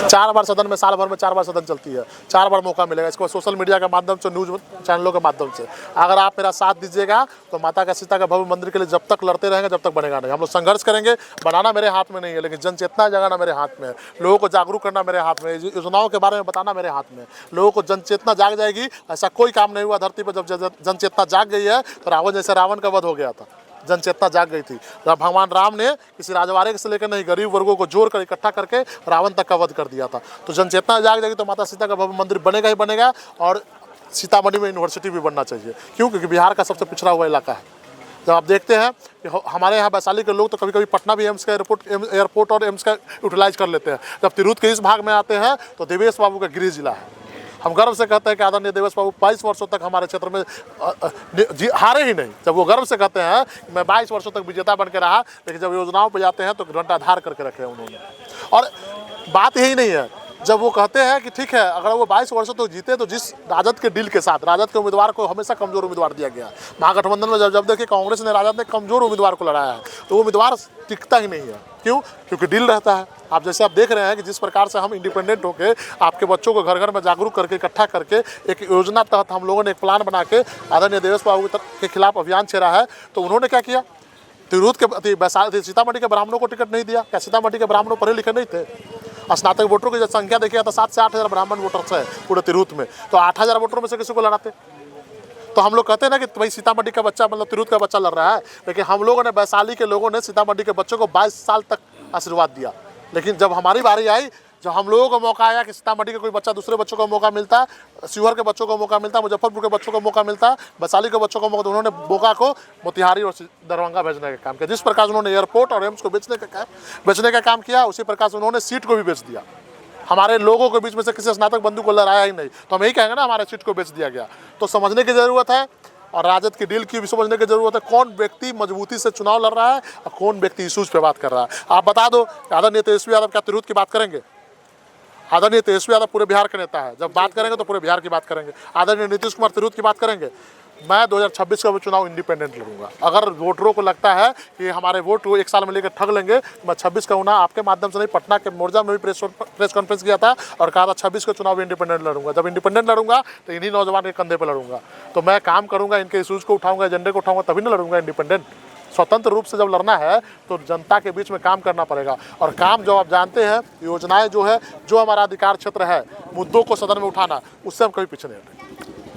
4 बार सदन में, साल भर में 4 बार सदन चलती है, 4 बार मौका मिलेगा इसको सोशल मीडिया के माध्यम से, न्यूज़ चैनलों के माध्यम से। अगर आप मेरा साथ दीजिएगा तो माता का सीता का भव्य मंदिर के लिए जब तक लड़ते रहेंगे जब तक बनेगा नहीं। हम लोग संघर्ष करेंगे, बनाना मेरे हाथ में नहीं है, लेकिन जन चेतना जगाना मेरे हाथ में है, लोगों को जागरूक करना मेरे हाथ में है, योजनाओं के बारे में बताना मेरे हाथ में है। लोगों को जन चेतना जाग जाएगी। ऐसा कोई काम नहीं हुआ धरती पर, जब जन चेतना जाग गई है तो रावण जैसे रावण का वध हो गया था, जन चेतना जाग गई थी। जब भगवान राम ने किसी राजवाड़े से लेकर नहीं, गरीब वर्गों को जोड़ कर इकट्ठा करके रावण तक का वध कर दिया था। तो जन चेतना जाग जाएगी तो माता सीता का भव्य मंदिर बनेगा ही बनेगा। और सीतामढ़ी में यूनिवर्सिटी भी बनना चाहिए, क्यों? क्योंकि बिहार का सबसे पिछड़ा हुआ इलाका है। जब आप देखते हैं कि हमारे यहाँ वैशाली के लोग तो कभी कभी पटना भी एम्स का एयरपोर्ट और एम्स का यूटिलाइज कर लेते हैं। जब तिरहुत के इस भाग में आते हैं तो देवेश बाबू का गृह जिला है। हम गर्व से कहते हैं कि आदरणीय देवेश बाबू 22 वर्षों तक हमारे क्षेत्र में हारे ही नहीं। जब वो गर्व से कहते हैं कि मैं 22 वर्षों तक विजेता बन के रहा, लेकिन जब योजनाओं पे जाते हैं तो घंटाधार करके रखे हैं उन्होंने। और बात यही नहीं है, जब वो कहते हैं कि ठीक है अगर वो 22 वर्षों तक जीते तो जिस राजद के डील के साथ, राजद के उम्मीदवार को हमेशा कमजोर उम्मीदवार दिया गया। महागठबंधन में जब देखिए कांग्रेस ने, राजद ने कमजोर उम्मीदवार को लड़ाया है तो वो उम्मीदवार टिकता ही नहीं है। क्यों? क्योंकि डील रहता है। आप जैसे आप देख रहे हैं कि जिस प्रकार से हम इंडिपेंडेंट होकर आपके बच्चों को घर घर में जागरूक करके इकट्ठा करके एक योजना तहत हम लोगों ने एक प्लान बना के आदरणीय देवेश बाबू के खिलाफ अभियान छेड़ा है। तो उन्होंने क्या किया? तिरहुत के सीतामढ़ी के ब्राह्मणों को टिकट नहीं दिया। क्या सीतामढ़ी के ब्राह्मणों पढ़े लिखे नहीं थे? स्नातक वोटरों की जब संख्या देखिए तो 7 से 8 हज़ार ब्राह्मण वोटर्स है पूरे तिरहुत में, तो 8 हज़ार वोटरों में से किसी को लड़ाते? तो हम लोग कहते हैं ना कि भाई सीतामढ़ी का बच्चा मतलब तिरहुत का बच्चा लड़ रहा है, लेकिन हम लोगों ने, वैशाली के लोगों ने सीतामढ़ी के बच्चों को 22 साल तक आशीर्वाद दिया। लेकिन जब हमारी बारी आई, जब हम लोगों को मौका आया कि सीतामढ़ी के कोई बच्चा, दूसरे बच्चों को मौका मिलता है, शिवहर के बच्चों को मौका मिलता है, मुजफ्फरपुर के बच्चों को मौका मिलता है, वैशाली के बच्चों को मौका, तो उन्होंने मौका को मोतिहारी और दरभंगा भेजने का काम किया। जिस प्रकार उन्होंने एयरपोर्ट और एम्स को बेचने का काम किया, उसी प्रकार से उन्होंने सीट को भी बेच दिया। हमारे लोगों के बीच में से किसी स्नातक बंधु को लड़ाया ही नहीं, तो हम यही कहेंगे ना हमारे सीट को बेच दिया गया। तो समझने की ज़रूरत है और राजद की डील की भी समझने की ज़रूरत है। कौन व्यक्ति मजबूती से चुनाव लड़ रहा है और कौन व्यक्ति इशूज़ पे बात कर रहा है। आप बता दो, आदरणीय तेजस्वी यादव क्या तिरहुत की बात करेंगे? आदरणीय तेजस्वी यादव पूरे बिहार के नेता है, जब बात करेंगे तो पूरे बिहार की बात करेंगे। आदरणीय नीतीश कुमार तिरहुत की बात करेंगे। मैं 2026 का भी चुनाव इंडिपेंडेंट लड़ूंगा। अगर वोटरों को लगता है कि हमारे वोट को 1 साल में लेकर ठग लेंगे, मैं 26 का चुनाव आपके माध्यम से नहीं, पटना के मोर्चा में भी प्रेस कॉन्फ्रेंस किया था और कहा था 26 का चुनाव इंडिपेंडेंट लड़ूंगा। जब इंडिपेंडेंट लड़ूंगा तो इन्हीं नौजवान के कंधे पर लड़ूंगा। तो मैं काम करूंगा, इनके इशूज़ को उठाऊंगा, एजेंडे को उठाऊंगा, तभी ना लड़ूंगा इंडिपेंडेंट। स्वतंत्र रूप से जब लड़ना है तो जनता के बीच में काम करना पड़ेगा। और काम जो आप जानते हैं, योजनाएं जो है, जो हमारा अधिकार क्षेत्र है, मुद्दों को सदन में उठाना, उससे हम कभी पीछे नहीं हटेंगे।